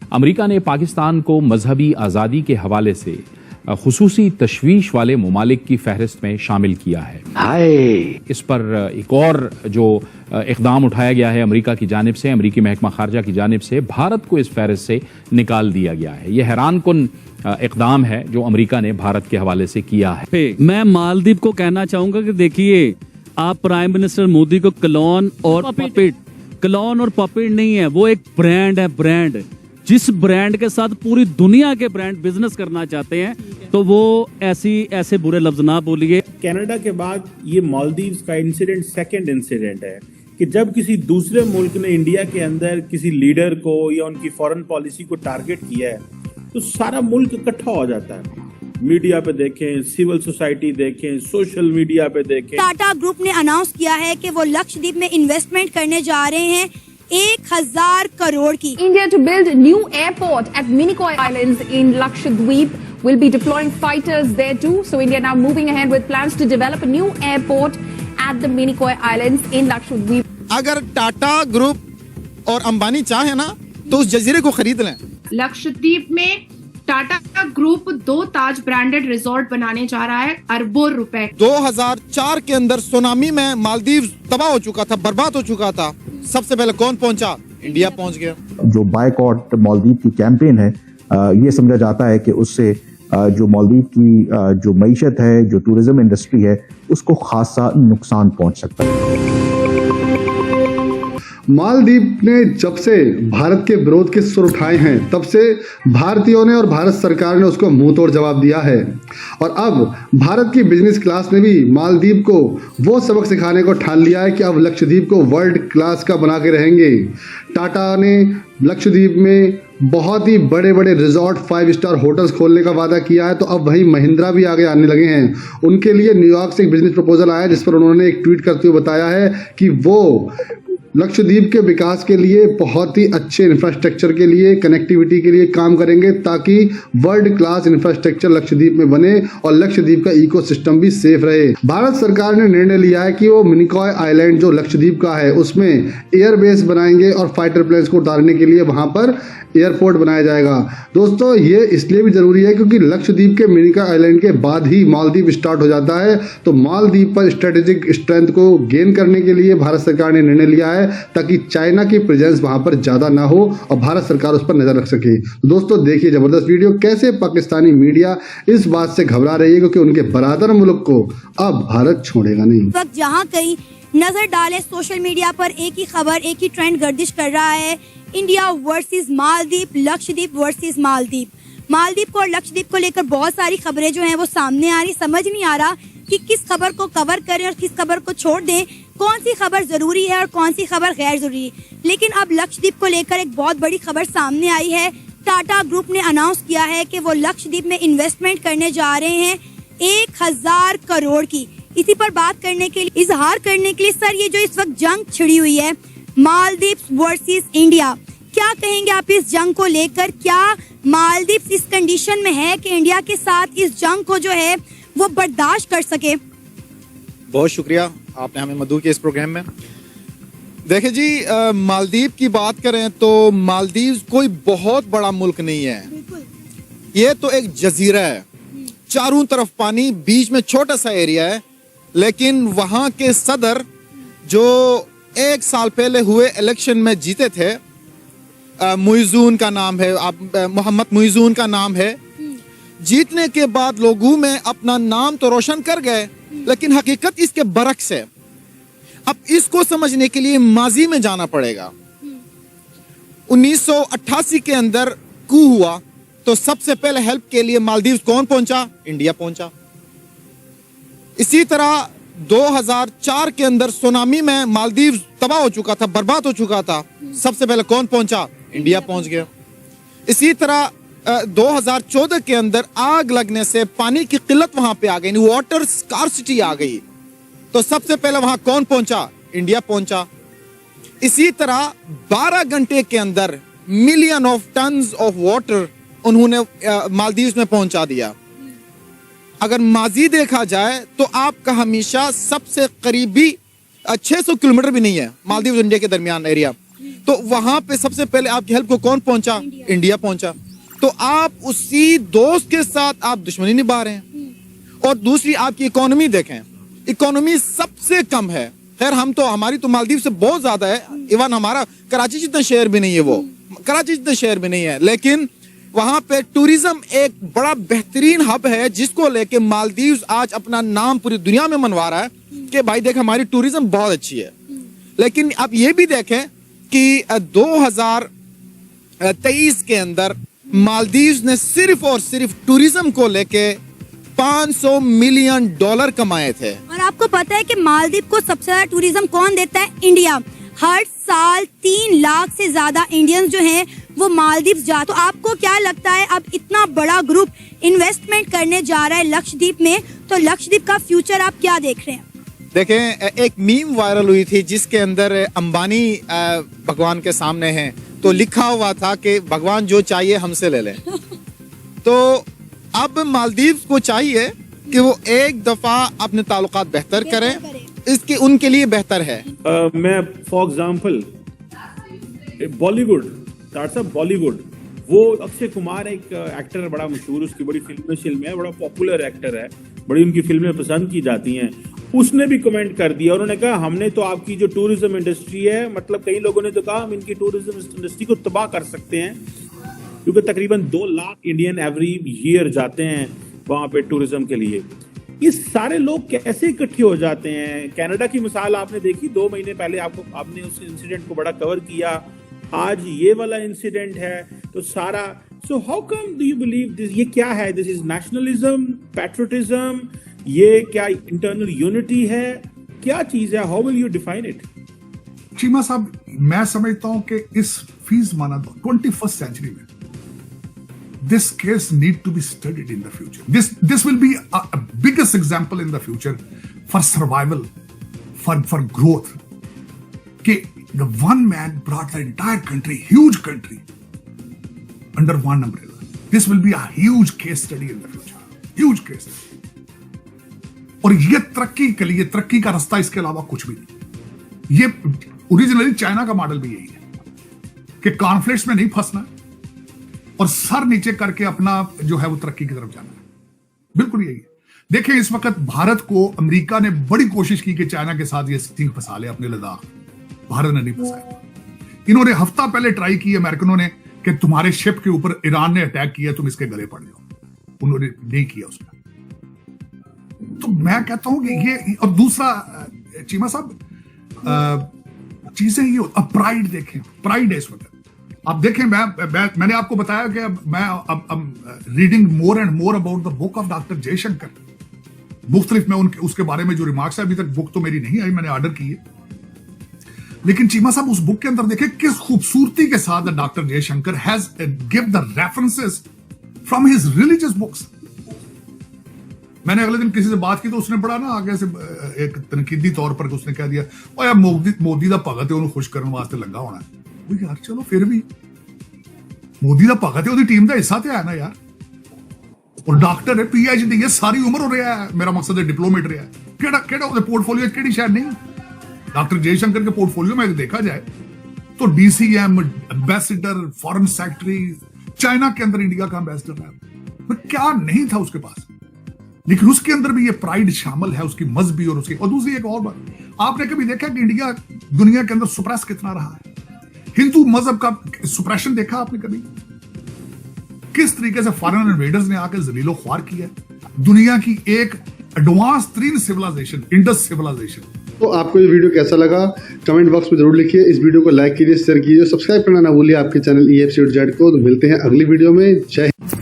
America ने पाकिस्तान को मजहबी आज़ादी के हवाले से खुसूसी तशवीश वाले ममालिक की फहरिस्त में शामिल किया है। इस पर एक और जो इक़दाम उठाया गया है अमेरिका की जानिब से, अमेरिकी महकमा खारजा की जानिब से, भारत को इस फहरिस्त से निकाल दिया गया है। यह हैरान कुन इक़दाम है जो अमेरिका ने भारत के हवाले से किया है। मैं मालदीव को कहना चाहूंगा कि देखिए, आप प्राइम मिनिस्टर मोदी को क्लोन और पपेट नहीं है, वो एक ब्रांड है। ब्रांड, जिस ब्रांड के साथ पूरी दुनिया के ब्रांड बिजनेस करना चाहते हैं, तो वो ऐसे बुरे लफ्ज ना बोलिए। कनाडा के बाद ये मालदीव्स का इंसिडेंट सेकंड इंसिडेंट है कि जब किसी दूसरे मुल्क ने इंडिया के अंदर किसी लीडर को या उनकी फॉरेन पॉलिसी को टारगेट किया है तो सारा मुल्क इकट्ठा हो जाता है। मीडिया पे देखें, सिविल सोसाइटी देखें, सोशल मीडिया पे देखें। टाटा ग्रुप ने अनाउंस किया है कि वो लक्षद्वीप में इन्वेस्टमेंट करने जा रहे हैं 1000 करोड़ की। India to build new airport at Minicoy Islands in Lakshadweep. Will be deploying fighters there too. So India now moving ahead with plans to develop a new airport at the Minicoy Islands in Lakshadweep. अगर Tata group और अंबानी चाहे ना तो उस जजीरे को खरीद लें। लक्षद्वीप में टाटा ग्रुप 2 ताज ब्रांडेड रिजॉर्ट बनाने जा रहा है, अरबों रुपए। 2004 के अंदर सुनामी में मालदीव तबाह हो चुका था, बर्बाद हो चुका था। सबसे पहले कौन पहुंचा? इंडिया पहुंच गया। जो बायकॉट मालदीव की कैंपेन है, ये समझा जाता है कि उससे जो मालदीव की जो मईशत है, जो टूरिज्म इंडस्ट्री है, उसको खासा नुकसान पहुंच सकता है। मालदीव ने जब से भारत के विरोध के सुर उठाए हैं, तब से भारतीयों ने और भारत सरकार ने उसको मुंह तोड़ जवाब दिया है। और अब भारत की बिजनेस क्लास ने भी मालदीव को वो सबक सिखाने को ठान लिया है कि अब लक्षद्वीप को वर्ल्ड क्लास का बना के रहेंगे। टाटा ने लक्षद्वीप में बहुत ही बड़े बड़े रिजॉर्ट, 5 स्टार होटल्स खोलने का वादा किया है, तो अब वहीं महिंद्रा भी आगे आने लगे हैं। उनके लिए न्यूयॉर्क से एक बिजनेस प्रपोजल आया जिस पर उन्होंने एक ट्वीट करते हुए बताया है कि वो लक्षद्वीप के विकास के लिए बहुत ही अच्छे इंफ्रास्ट्रक्चर के लिए, कनेक्टिविटी के लिए काम करेंगे ताकि वर्ल्ड क्लास इंफ्रास्ट्रक्चर लक्षद्वीप में बने और लक्षद्वीप का इकोसिस्टम भी सेफ रहे। भारत सरकार ने निर्णय लिया है कि वो मिनिकॉय आइलैंड जो लक्षद्वीप का है उसमें एयरबेस बनाएंगे और फाइटर प्लेन्स को उतारने के लिए वहां पर एयरपोर्ट बनाया जाएगा। दोस्तों, ये इसलिए भी जरूरी है क्योंकि लक्षद्वीप के मिनिकॉय आइलैंड के बाद ही मालदीव स्टार्ट हो जाता है, तो मालदीव पर स्ट्रेटेजिक स्ट्रेंथ को गेन करने के लिए भारत सरकार ने निर्णय लिया है ताकि चाइना की प्रेजेंस वहां पर ज्यादा ना हो और भारत सरकार उस पर नजर रख सके। तो दोस्तों, देखिए जबरदस्त वीडियो, कैसे पाकिस्तानी मीडिया इस बात से घबरा रही है क्योंकि उनके बरादर मुल्क को अब भारत छोड़ेगा नहीं। वक्त जहाँ कहीं नजर डाले सोशल मीडिया पर एक ही खबर, एक ही ट्रेंड गर्दिश कर रहा है, India versus Maldives, Lakshadweep versus Maldives. Maldives को और लक्षद्वीप को लेकर बहुत सारी खबरें जो हैं वो सामने आ रही। समझ नहीं आ रहा कि किस खबर को कवर करें और किस खबर को छोड़ दें, कौन सी खबर जरूरी है और कौन सी खबर गैर जरूरी है। लेकिन अब लक्षद्वीप को लेकर एक बहुत बड़ी खबर सामने आई है। टाटा ग्रुप ने अनाउंस किया है कि वो लक्षद्वीप में इन्वेस्टमेंट करने जा रहे हैं 1000 करोड़ की। इसी पर बात करने के लिए, इजहार करने के लिए, सर ये जो इस वक्त जंग छिड़ी हुई है मालदीव वर्सेस इंडिया, क्या कहेंगे आप इस जंग को लेकर? क्या मालदीव इस कंडीशन में है कि इंडिया के साथ इस जंग को जो है वो बर्दाश्त कर सके? बहुत शुक्रिया आपने हमें मदऊ किया इस प्रोग्राम में। देखिए जी, मालदीव की बात करें तो मालदीव कोई बहुत बड़ा मुल्क नहीं है, ये तो एक जजीरा है। चारों तरफ पानी, बीच में छोटा सा एरिया है। लेकिन वहां के सदर जो 1 साल पहले हुए इलेक्शन में जीते थे, मुइजून का नाम है, मोहम्मद मुइजून का नाम है, जीतने के बाद लोगों में अपना नाम तो रोशन कर गए, लेकिन हकीकत इसके बरक्स है। अब इसको समझने के लिए माजी में जाना पड़ेगा। 1988 के अंदर कू हुआ तो सबसे पहले हेल्प के लिए मालदीव कौन पहुंचा? इंडिया पहुंचा। इसी तरह 2004 के अंदर सुनामी में मालदीव तबाह हो चुका था, बर्बाद हो चुका था। सबसे पहले कौन पहुंचा? इंडिया पहुंच गया। इसी तरह 2014 के अंदर आग लगने से पानी की किल्लत वहां पे आ गई, वाटर स्कार्सिटी आ गई, तो सबसे पहले वहां कौन पहुंचा? इंडिया पहुंचा। इसी तरह 12 घंटे के अंदर million of tons of water उन्होंने मालदीव में पहुंचा दिया। अगर माजी देखा जाए तो आपका हमेशा सबसे करीबी 600 किलोमीटर भी नहीं है मालदीव इंडिया के दरमियान एरिया, तो वहां पे सबसे पहले आपकी हेल्प को कौन पहुंचा? इंडिया पहुंचा। तो आप उसी दोस्त के साथ आप दुश्मनी निभा रहे हैं। और दूसरी आपकी इकोनॉमी देखें, इकोनॉमी सबसे कम है। खैर हम तो, हमारी तो मालदीव से बहुत ज्यादा है, इवन हमारा कराची जितना शहर भी नहीं है, वो कराची जितना शहर भी नहीं है, लेकिन वहां पे टूरिज्म एक बड़ा बेहतरीन हब है जिसको लेके मालदीव आज अपना नाम पूरी दुनिया में मनवा रहा है कि भाई देख हमारी टूरिज्म बहुत अच्छी है। लेकिन आप ये भी देखें कि 2023 के अंदर मालदीव ने सिर्फ और सिर्फ टूरिज्म को लेके $500 मिलियन कमाए थे। और आपको पता है कि मालदीव को सबसे ज्यादा टूरिज्म कौन देता है? इंडिया। हर साल 3 लाख से ज्यादा इंडियंस जो हैं वो मालदीव जा। तो आपको क्या लगता है अब इतना बड़ा ग्रुप इन्वेस्टमेंट करने जा रहा है लक्षद्वीप में, तो लक्षद्वीप का फ्यूचर आप क्या देख रहे हैं? देखें, एक मीम वायरल हुई थी जिसके अंदर अंबानी भगवान के सामने हैं, तो लिखा हुआ था कि भगवान जो चाहिए हमसे ले लें। तो अब मालदीव को चाहिए कि वो एक दफा अपने ताल्लुकात बेहतर करें, इसके उनके लिए बेहतर है। मैं फॉर एग्जाम्पल बॉलीवुड, बॉलीवुड, वो अक्षय कुमार एक एक्टर है बड़ा मशहूर, उसकी बड़ी फिल्में है, बड़ा पॉपुलर एक्टर है, बड़ी उनकी फिल्में पसंद की जाती हैं। उसने भी कमेंट कर दिया, उन्होंने कहा हमने तो आपकी जो टूरिज्म इंडस्ट्री है, मतलब कई लोगों ने तो कहा हम इनकी टूरिज्म इंडस्ट्री को तबाह कर सकते हैं, क्योंकि तकरीबन 2 लाख इंडियन एवरी ईयर जाते हैं वहां पे टूरिज्म के लिए। ये सारे लोग कैसे इकट्ठे हो जाते हैं? कनाडा की मिसाल आपने देखी, 2 महीने पहले आपने उस इंसिडेंट को बड़ा कवर किया, आज ये वाला इंसिडेंट है, तो सारा so how come do you believe this? ये क्या है? दिस इज नेशनलिज्म, पैट्रियटिज्म, ये क्या इंटरनल यूनिटी है, क्या चीज है? How will you define it? Cheema साहब, मैं समझता हूं कि इस फीस माना 21st सेंचुरी में this case need to be studied in the future. This will be a biggest example in the future for survival, for growth. कि the one man brought the entire country, huge country, under one umbrella. This will be a huge case study in the future. Huge case study. और ये तरक्की के लिए, तरक्की का रास्ता इसके अलावा कुछ भी नहीं। ये ओरिजिनली चाइना का मॉडल भी यही है कि कॉन्फ्लिक्ट्स में नहीं फंसना और सर नीचे करके अपना जो है वो तरक्की की तरफ जाना है। बिल्कुल यही है। देखिए, इस वक्त भारत को अमेरिका ने बड़ी कोशिश की कि चाइना के साथ ये सिंह फंसा ले अपने लद्दाख, भारत ने नहीं फंसाया। इन्होंने हफ्ता पहले ट्राई की अमेरिकनों ने कि तुम्हारे शिप के ऊपर ईरान ने अटैक किया, तुम इसके गले पड़ जाओ, उन्होंने नहीं किया उसका। तो मैं कहता हूं कि ये, और दूसरा चीमा साहब, चीजें ये, अब प्राइड देखें, प्राइड है इस वक्त। आप देखें, मैंने आपको बताया कि मैं अब reading more and more about the book of doctor Jaishankar. मुख्तलिफ में उसके बारे में जो रिमार्क्स है, अभी तक बुक तो मेरी नहीं आई, मैंने ऑर्डर की है, लेकिन चीमा साहब उस बुक के अंदर देखें किस खूबसूरती के साथ doctor Jaishankar has give the references from his religious books. मैंने अगले दिन किसी से बात की तो उसने बड़ा ना आगे से एक तनकीदी तौर पर उसने कह दिया, ओ यार मोदी दा भगत है, उन्होंने खुश करने वास्ते लगा होना है। यार चलो, फिर भी मोदी दा भगत है, उसकी टीम का हिस्सा तो है ना यार, और डॉक्टर है, PhD है, सारी उम्र हो रहा है, मेरा मकसद है डिप्लोमेट रहा है, केड़ा पोर्टफोलियो केड़ी शायद नहीं। डॉक्टर जयशंकर के पोर्टफोलियो में देखा जाए तो DCM, ambassador, foreign secretary, China के अंदर इंडिया का एम्बेसडर है, क्या नहीं था उसके पास। लेकिन उसके अंदर भी ये प्राइड शामिल है, उसकी मजहबी और उसकी। और दूसरी एक और बात, आपने कभी देखा कि इंडिया दुनिया के अंदर सुप्रेस कितना रहा है? हिंदू मजहब का सुप्रेशन देखा आपने कभी? किस तरीके से फॉरेन इन्वेडर्स ने आकर जलीलो ख्वार किया दुनिया की एक एडवांस तरीन सिविलाइजेशन, इंडस सिविलाइजेशन। तो आपको ये वीडियो कैसा लगा कमेंट बॉक्स में जरूर लिखिए। इस वीडियो को लाइक कीजिए, शेयर कीजिए, सब्सक्राइब करना ना भूलिए आपके चैनल EFCZ को। तो मिलते हैं अगली वीडियो में। जय हिंद।